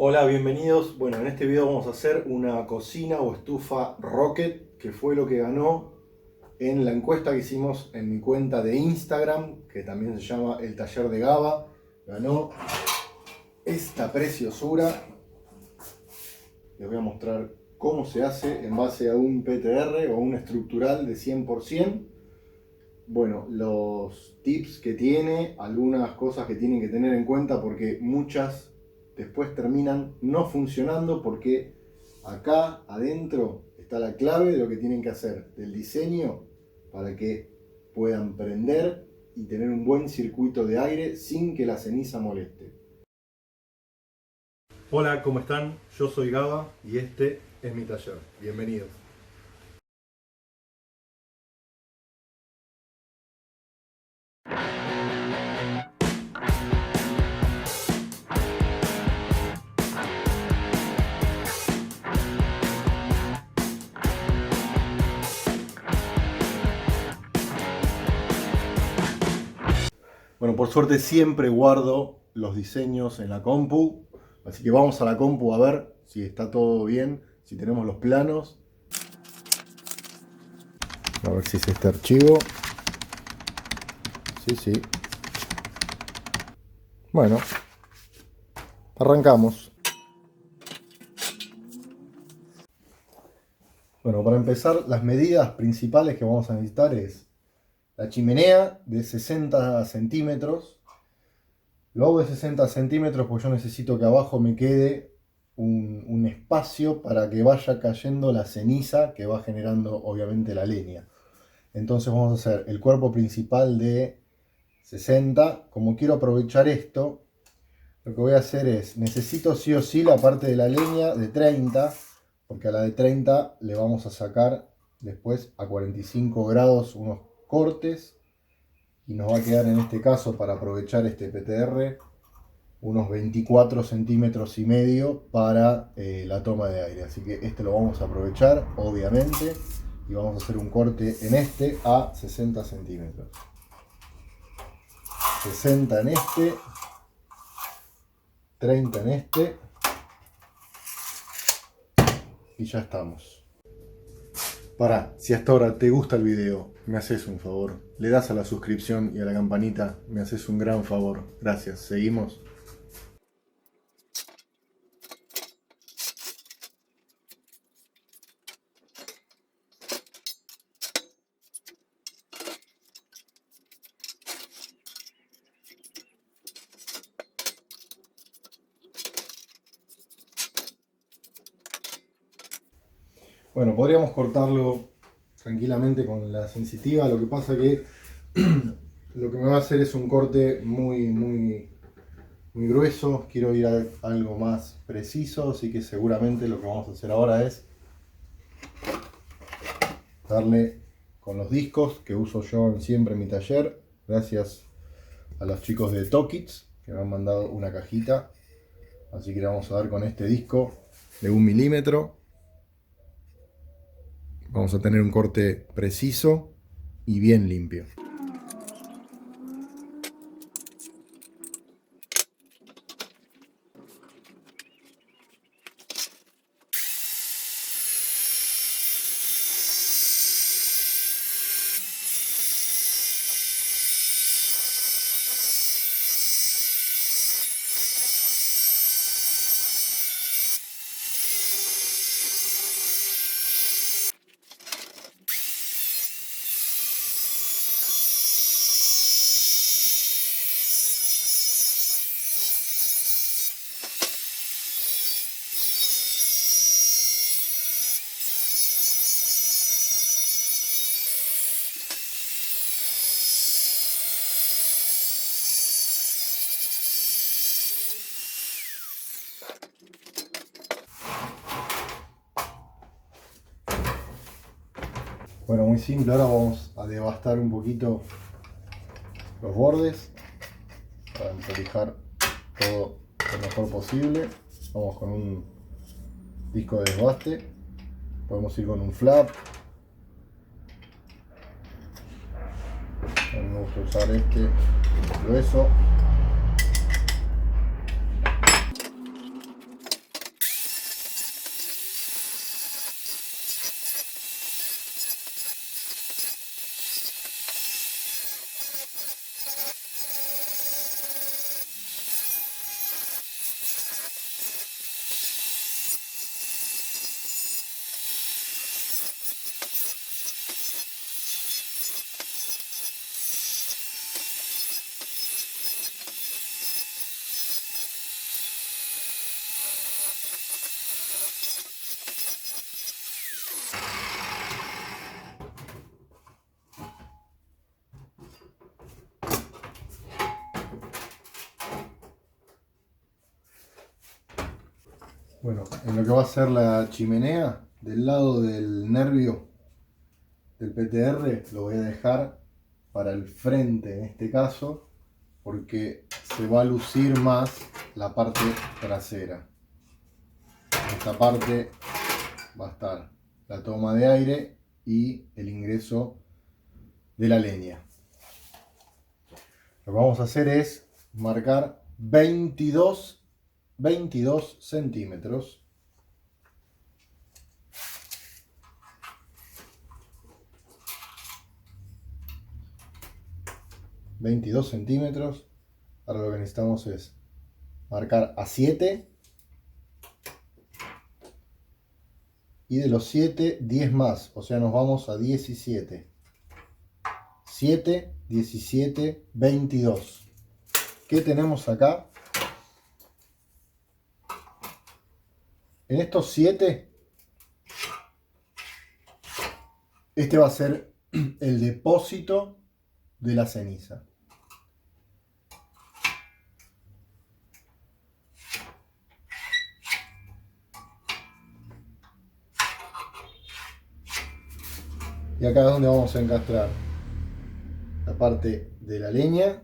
Hola, bienvenidos. Bueno, en este video vamos a hacer una cocina o estufa Rocket, que fue lo que ganó en la encuesta que hicimos en mi cuenta de Instagram, que también se llama El Taller de Gaba. Ganó esta preciosura. Les voy a mostrar cómo se hace en base a un PTR o un estructural de 100%. Bueno, los tips que tiene, algunas cosas que tienen que tener en cuenta porque muchas después terminan no funcionando porque acá adentro está la clave de lo que tienen que hacer del diseño para que puedan prender y tener un buen circuito de aire sin que la ceniza moleste. Hola, ¿cómo están? Yo soy Gaba y este es mi taller. Bienvenidos. Bueno, por suerte siempre guardo los diseños en la compu, así que vamos a la compu a ver si está todo bien, si tenemos los planos. A ver si es este archivo. Sí. Bueno, arrancamos. Bueno, para empezar, las medidas principales que vamos a necesitar es la chimenea de 60 centímetros. Lo hago de 60 centímetros porque yo necesito que abajo me quede un espacio para que vaya cayendo la ceniza que va generando obviamente la leña. Entonces vamos a hacer el cuerpo principal de 60. Como quiero aprovechar esto, lo que voy a hacer es, necesito sí o sí la parte de la leña de 30, porque a la de 30 le vamos a sacar después a 45 grados unos cortes y nos va a quedar en este caso, para aprovechar este PTR, unos 24 centímetros y medio para la toma de aire. Así que este lo vamos a aprovechar obviamente y vamos a hacer un corte en este a 60 centímetros. 60 en este, 30 en este y ya estamos. Si hasta ahora te gusta el video, me haces un favor, le das a la suscripción y a la campanita, me haces un gran favor. Gracias, seguimos. Bueno, podríamos cortarlo tranquilamente con la sensitiva, lo que pasa que lo que me va a hacer es un corte muy grueso. Quiero ir a algo más preciso, así que seguramente lo que vamos a hacer ahora es darle con los discos que uso yo siempre en mi taller, gracias a los chicos de Tokits que me han mandado una cajita. Así que le vamos a dar con este disco de 1 milímetro. Vamos a tener un corte preciso y bien limpio. Bueno, muy simple. Ahora vamos a devastar un poquito los bordes para emparejar todo lo mejor posible. Vamos con un disco de desbaste. Podemos ir con un flap. A mí me gusta usar este grueso. Bueno, en lo que va a ser la chimenea, del lado del nervio del PTR lo voy a dejar para el frente en este caso, porque se va a lucir más la parte trasera. En esta parte va a estar la toma de aire y el ingreso de la leña. Lo que vamos a hacer es marcar 22 centímetros. 22 centímetros. Ahora lo que necesitamos es marcar a 7. Y de los 7, 10 más. O sea, nos vamos a 17. 7, 17, 22. ¿Qué tenemos acá? En estos 7, este va a ser el depósito de la ceniza. Y acá es donde vamos a encastrar la parte de la leña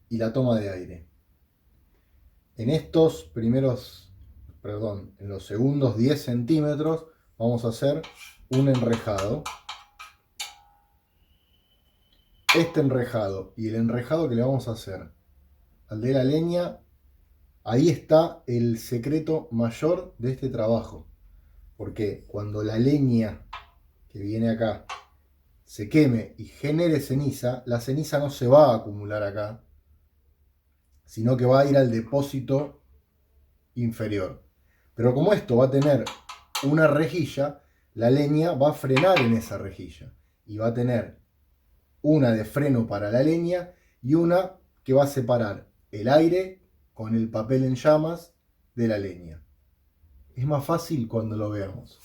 y la toma de aire. En estos primeros, perdón, en los segundos 10 centímetros vamos a hacer un enrejado. Este enrejado y el enrejado que le vamos a hacer al de la leña, ahí está el secreto mayor de este trabajo. Porque cuando la leña que viene acá se queme y genere ceniza, la ceniza no se va a acumular acá, sino que va a ir al depósito inferior. Pero como esto va a tener una rejilla, la leña va a frenar en esa rejilla y va a tener una de freno para la leña y una que va a separar el aire con el papel en llamas de la leña. Es más fácil cuando lo veamos.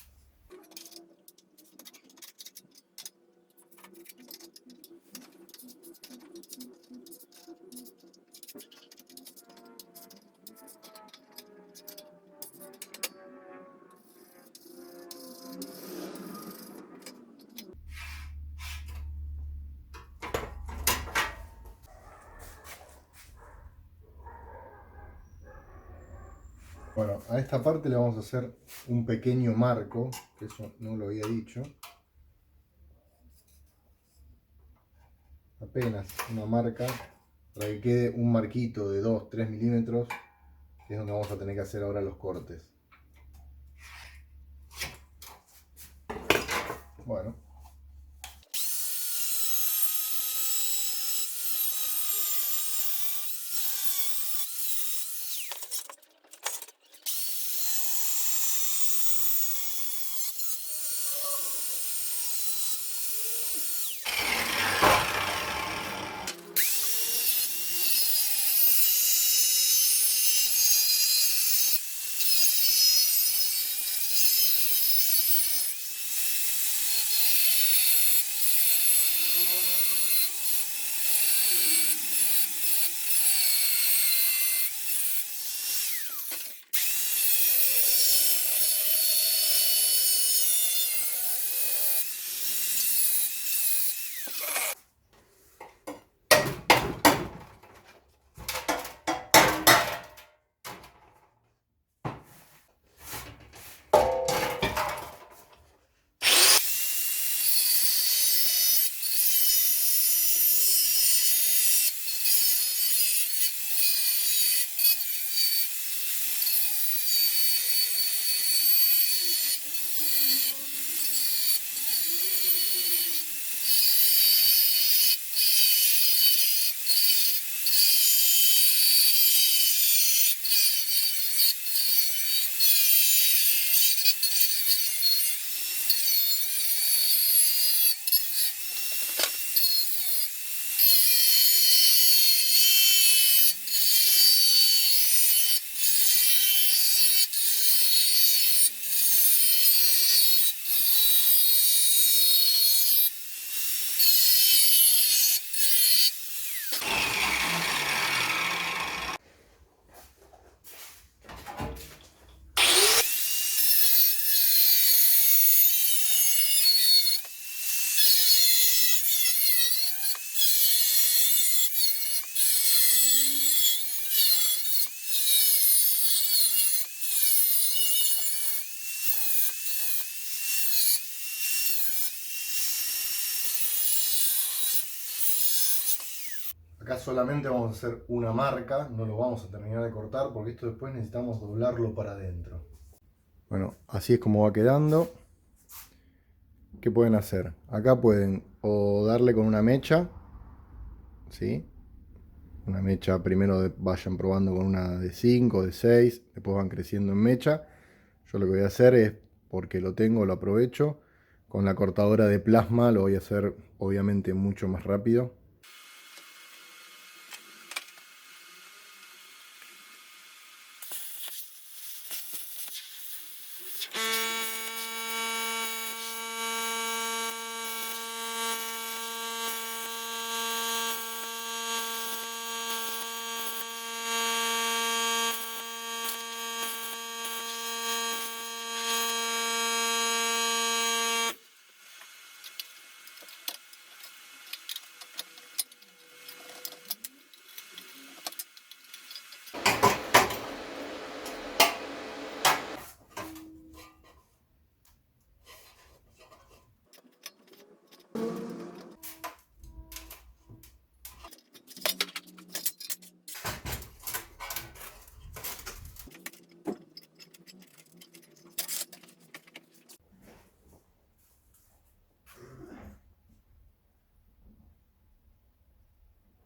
Bueno, a esta parte le vamos a hacer un pequeño marco, que eso no lo había dicho. Apenas una marca para que quede un marquito de 2-3 milímetros, que es donde vamos a tener que hacer ahora los cortes. Bueno. Acá solamente vamos a hacer una marca, no lo vamos a terminar de cortar porque esto después necesitamos doblarlo para adentro. Bueno, así es como va quedando. ¿Qué pueden hacer? Acá pueden o darle con una mecha, ¿sí? Una mecha primero vayan probando con una de 5, de 6, después van creciendo en mecha. Yo lo que voy a hacer es, porque lo tengo, lo aprovecho. Con la cortadora de plasma lo voy a hacer obviamente mucho más rápido.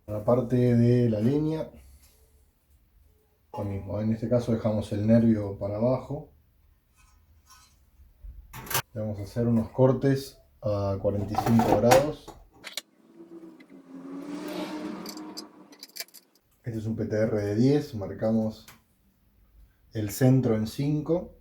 La parte de la leña, lo mismo, en este caso dejamos el nervio para abajo. Le vamos a hacer unos cortes a 45 grados. Este es un PTR de 10, marcamos el centro en 5.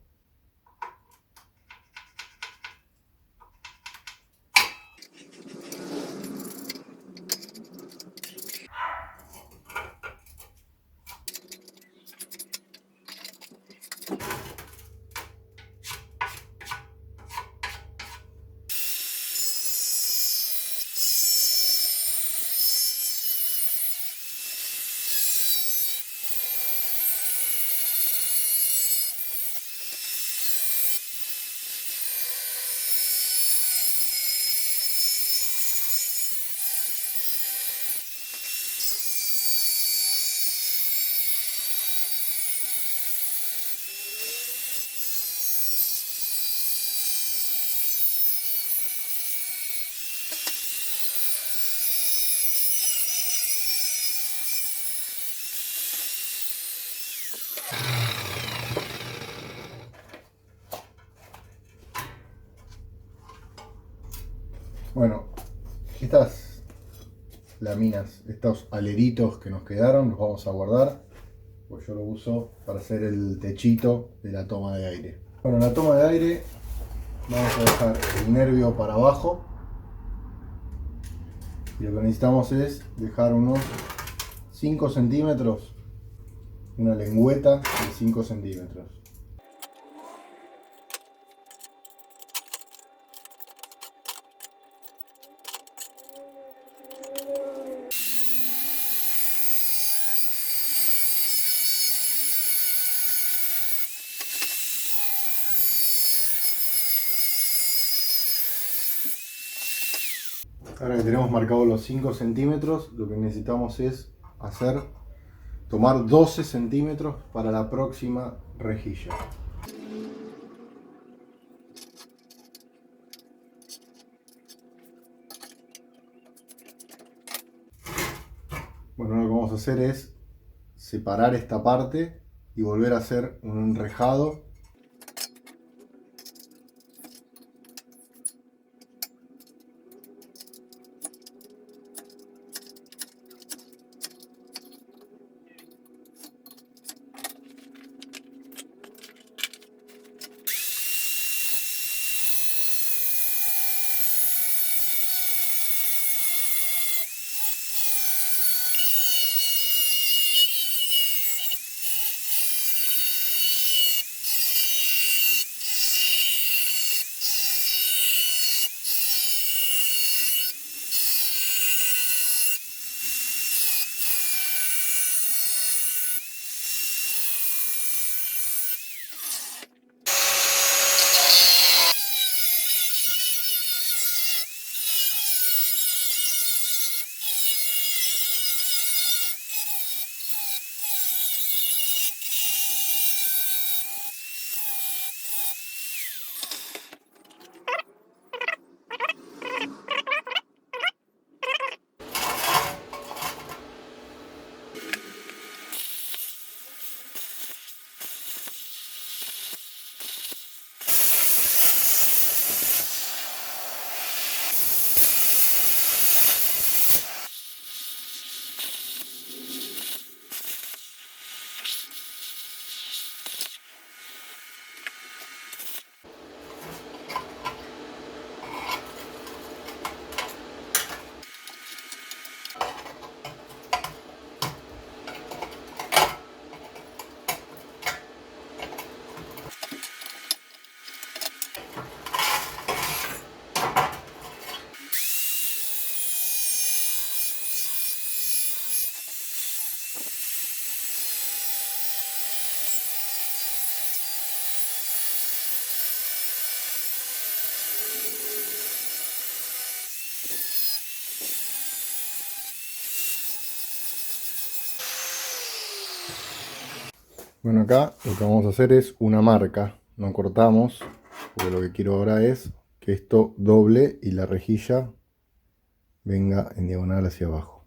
Bueno, estas láminas, estos aleritos que nos quedaron, los vamos a guardar, pues yo lo uso para hacer el techito de la toma de aire. Bueno, en la toma de aire vamos a dejar el nervio para abajo y lo que necesitamos es dejar unos 5 centímetros, una lengüeta de 5 centímetros. Ahora que tenemos marcados los 5 centímetros, lo que necesitamos es tomar 12 centímetros para la próxima rejilla. Bueno, lo que vamos a hacer es separar esta parte y volver a hacer un enrejado. Bueno, acá lo que vamos a hacer es una marca, no cortamos, porque lo que quiero ahora es que esto doble y la rejilla venga en diagonal hacia abajo.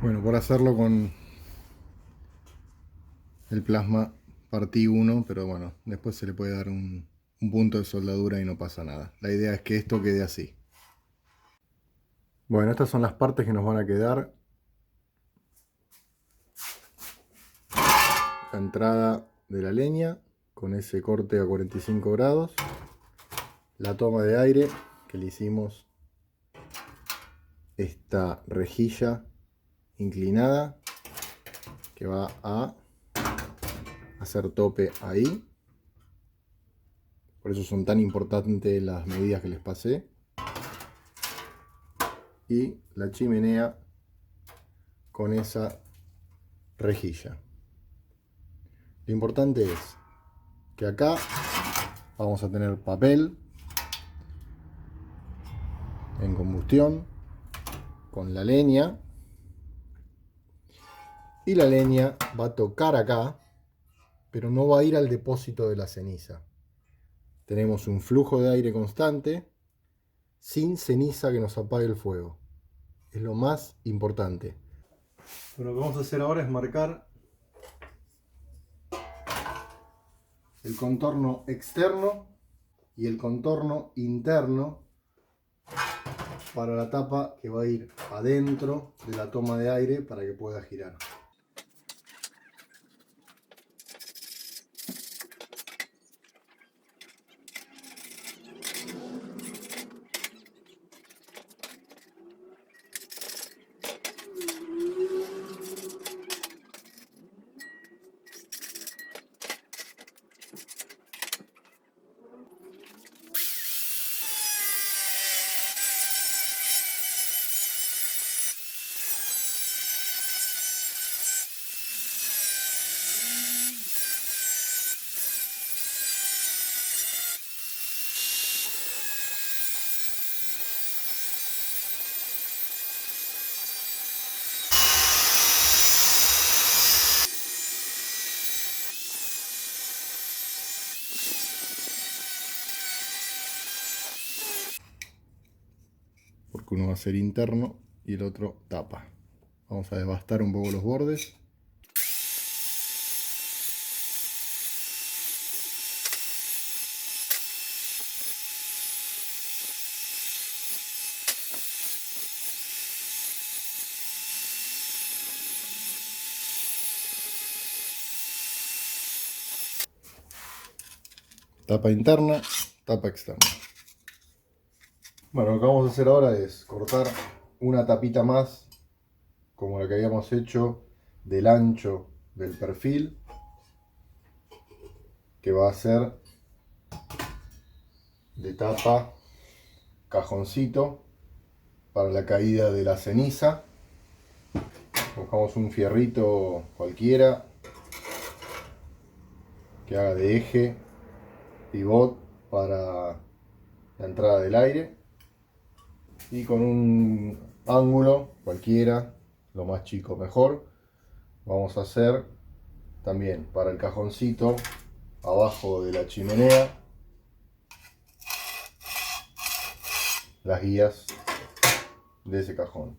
Bueno, por hacerlo con el plasma partí uno, pero bueno, después se le puede dar un punto de soldadura y no pasa nada. La idea es que esto quede así. Bueno, estas son las partes que nos van a quedar. La entrada de la leña con ese corte a 45 grados. La toma de aire que le hicimos esta rejilla inclinada que va a hacer tope ahí. Por eso son tan importantes las medidas que les pasé. Y la chimenea con esa rejilla. Lo importante es que acá vamos a tener papel en combustión con la leña. Y la leña va a tocar acá, pero no va a ir al depósito de la ceniza. Tenemos un flujo de aire constante sin ceniza que nos apague el fuego. Es lo más importante. Bueno, lo que vamos a hacer ahora es marcar el contorno externo y el contorno interno para la tapa que va a ir adentro de la toma de aire para que pueda girar. Porque uno va a ser interno y el otro tapa. Vamos a devastar un poco los bordes. Tapa interna, tapa externa. Bueno, lo que vamos a hacer ahora es cortar una tapita más, como la que habíamos hecho del ancho del perfil, que va a ser de tapa cajoncito para la caída de la ceniza. Buscamos un fierrito cualquiera que haga de eje, pivot para la entrada del aire, y con un ángulo cualquiera, lo más chico mejor, vamos a hacer también para el cajoncito abajo de la chimenea las guías de ese cajón.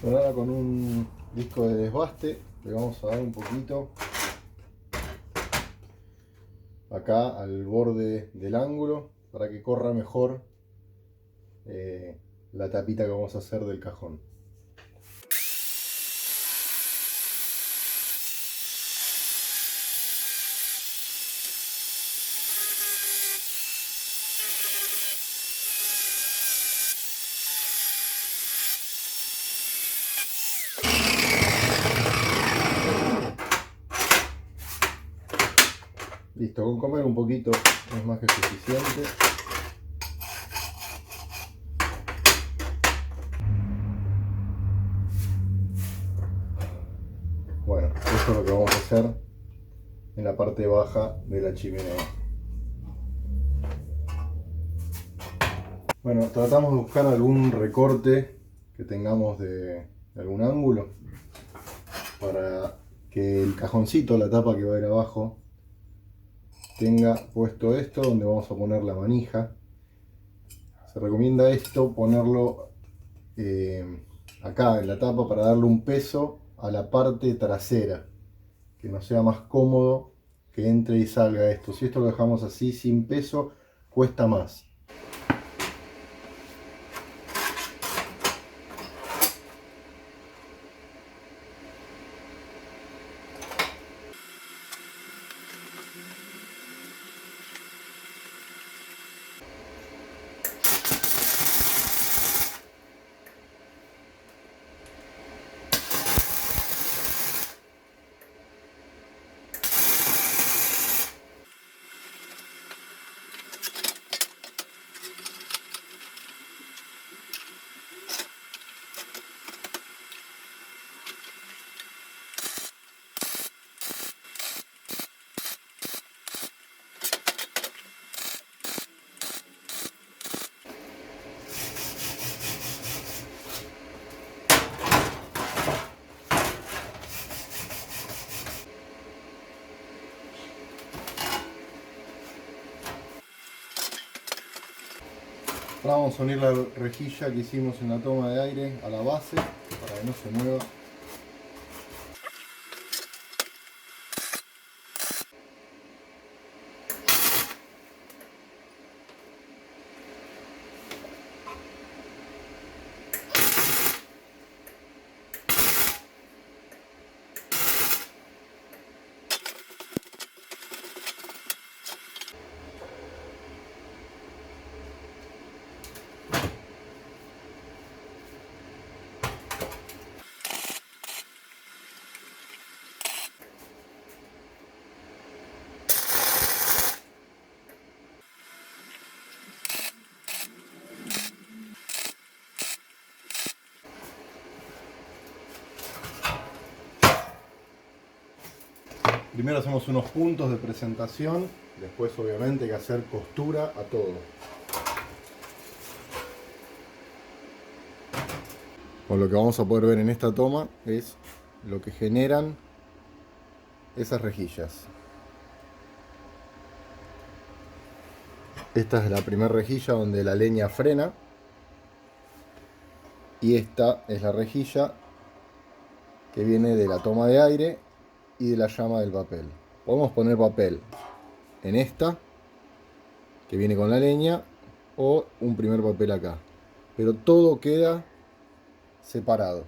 Bueno, ahora con un disco de desbaste le vamos a dar un poquito acá al borde del ángulo para que corra mejor la tapita que vamos a hacer del cajón. Listo, con comer un poquito es más que suficiente. Bueno, esto es lo que vamos a hacer en la parte baja de la chimenea. Bueno, tratamos de buscar algún recorte que tengamos de algún ángulo para que el cajoncito, la tapa que va a ir abajo, tenga puesto esto donde vamos a poner la manija. Se recomienda esto ponerlo acá en la tapa para darle un peso a la parte trasera, que nos sea más cómodo que entre y salga esto. Si esto lo dejamos así sin peso, cuesta más. Ahora vamos a unir la rejilla que hicimos en la toma de aire a la base para que no se mueva. Primero hacemos unos puntos de presentación, después obviamente hay que hacer costura a todo. Lo que vamos a poder ver en esta toma es lo que generan esas rejillas. Esta es la primera rejilla donde la leña frena y esta es la rejilla que viene de la toma de aire y de la llama del papel. Podemos poner papel en esta que viene con la leña o un primer papel acá, pero todo queda separado.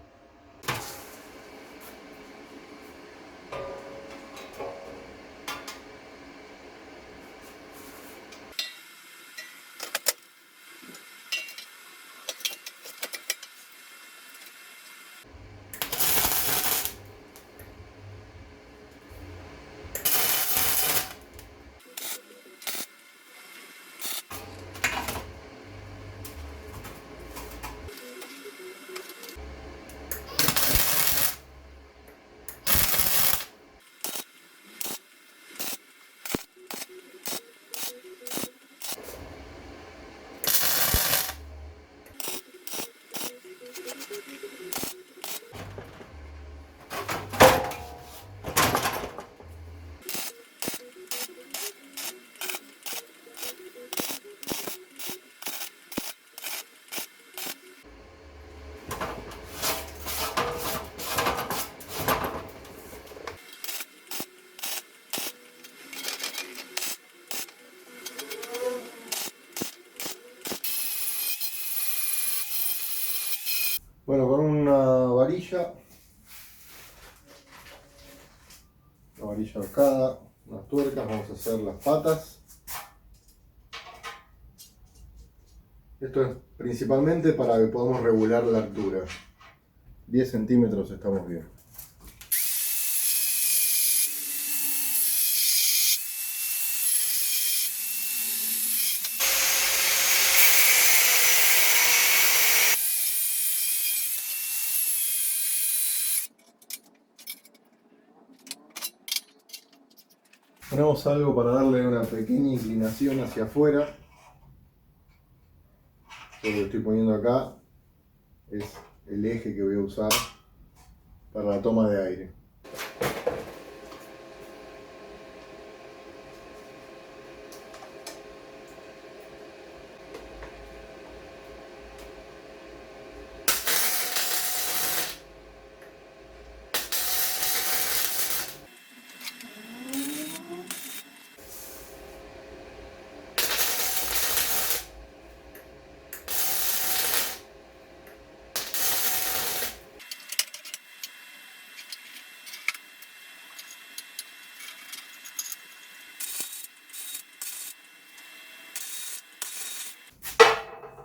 Bueno, con una varilla arcada, unas tuercas, vamos a hacer las patas. Esto es principalmente para que podamos regular la altura. 10 centímetros estamos bien. Ponemos algo para darle una pequeña inclinación hacia afuera. Lo que estoy poniendo acá es el eje que voy a usar para la toma de aire.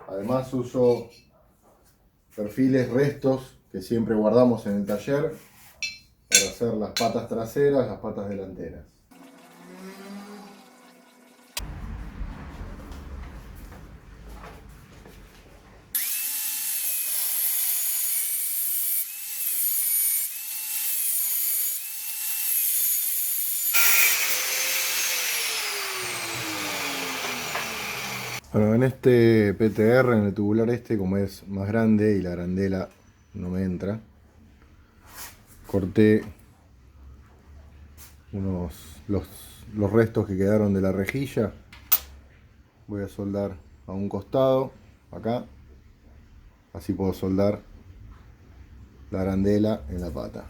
Además uso perfiles restos que siempre guardamos en el taller para hacer las patas traseras, las patas delanteras. Bueno, en este PTR, en el tubular este, como es más grande y la arandela no me entra, corté los restos que quedaron de la rejilla. Voy a soldar a un costado, acá, así puedo soldar la arandela en la pata.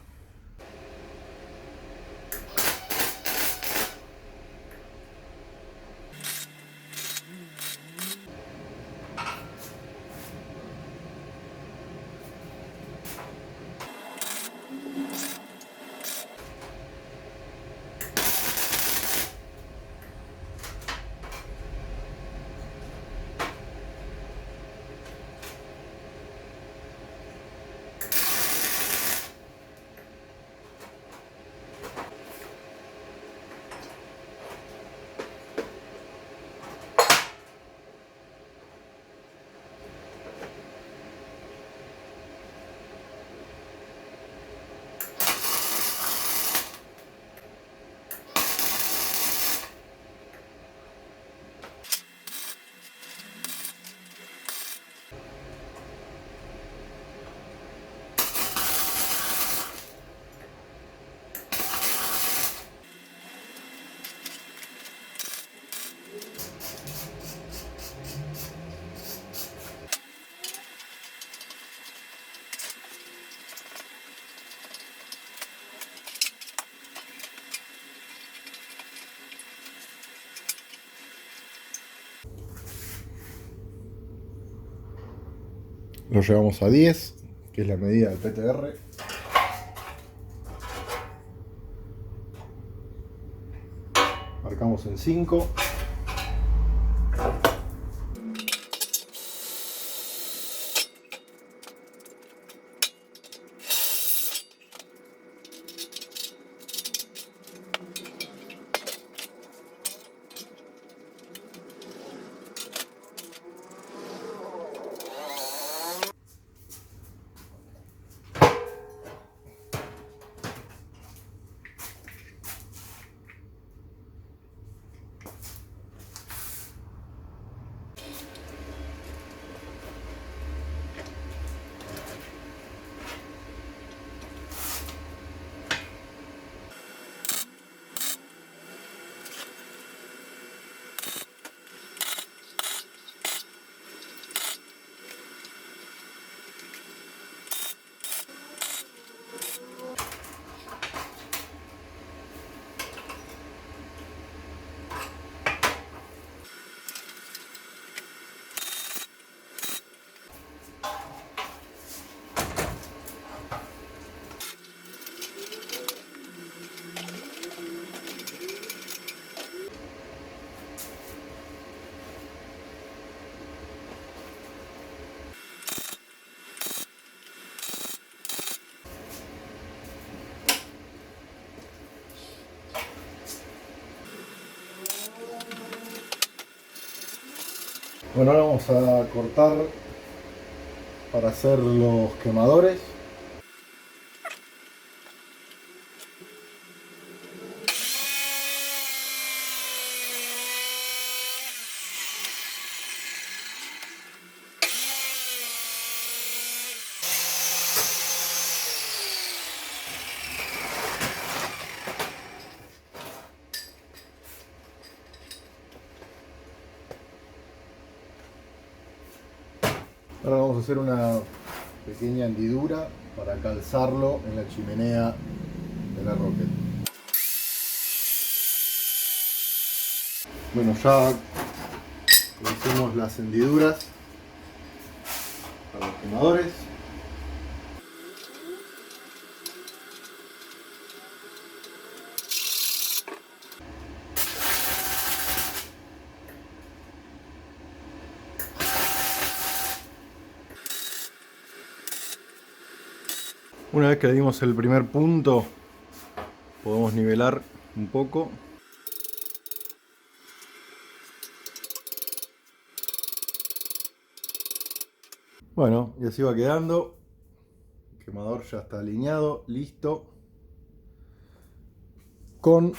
Lo llevamos a 10, que es la medida del PTR. Marcamos en 5. Bueno, ahora vamos a cortar para hacer los quemadores. Ahora vamos a hacer una pequeña hendidura para calzarlo en la chimenea de la Rocket. Bueno, ya hicimos las hendiduras para los quemadores. Una vez que le dimos el primer punto, podemos nivelar un poco. Bueno, y así va quedando. El quemador ya está alineado, listo. Con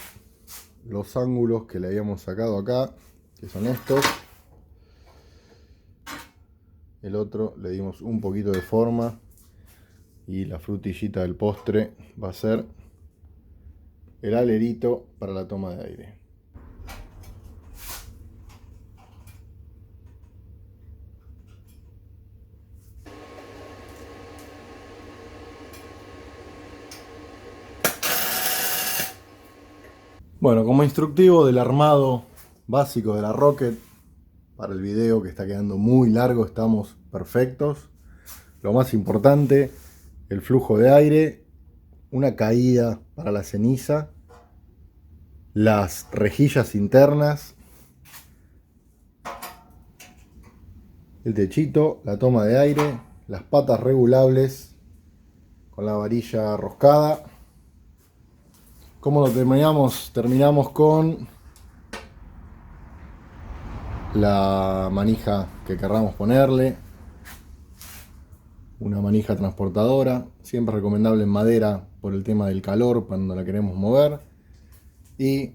los ángulos que le habíamos sacado acá, que son estos. El otro le dimos un poquito de forma. Y la frutillita del postre va a ser el alerito para la toma de aire. Bueno, como instructivo del armado básico de la Rocket, para el video que está quedando muy largo, estamos perfectos. Lo más importante, el flujo de aire, una caída para la ceniza, las rejillas internas, el techito, la toma de aire, las patas regulables con la varilla roscada. ¿Cómo lo terminamos? Terminamos con la manija que querramos ponerle, una manija transportadora, siempre recomendable en madera por el tema del calor cuando la queremos mover, y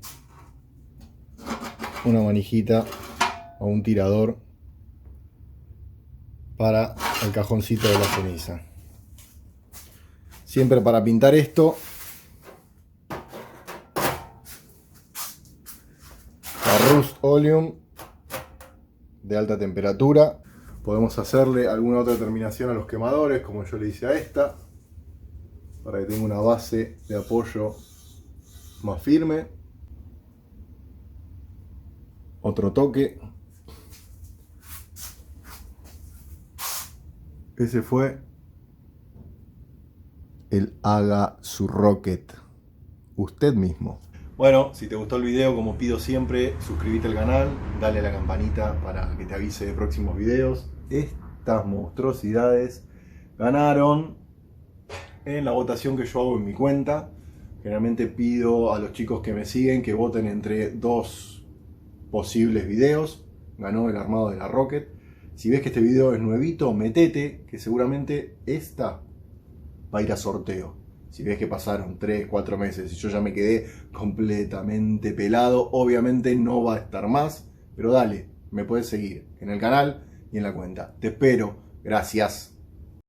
una manijita o un tirador para el cajoncito de la ceniza. Siempre para pintar esto, la Rust Oleum de alta temperatura. Podemos hacerle alguna otra terminación a los quemadores, como yo le hice a esta, para que tenga una base de apoyo más firme. Otro toque. Ese fue el haga su Rocket usted mismo. Bueno, si te gustó el video, como pido siempre, suscríbete al canal, dale a la campanita para que te avise de próximos videos. Estas monstruosidades ganaron en la votación que yo hago en mi cuenta. Generalmente pido a los chicos que me siguen que voten entre dos posibles videos. Ganó el armado de la Rocket. Si ves que este video es nuevito, metete, que seguramente esta va a ir a sorteo. Si ves que pasaron 3, 4 meses y yo ya me quedé completamente pelado, obviamente no va a estar más. Pero dale, me puedes seguir en el canal y en la cuenta. Te espero. Gracias.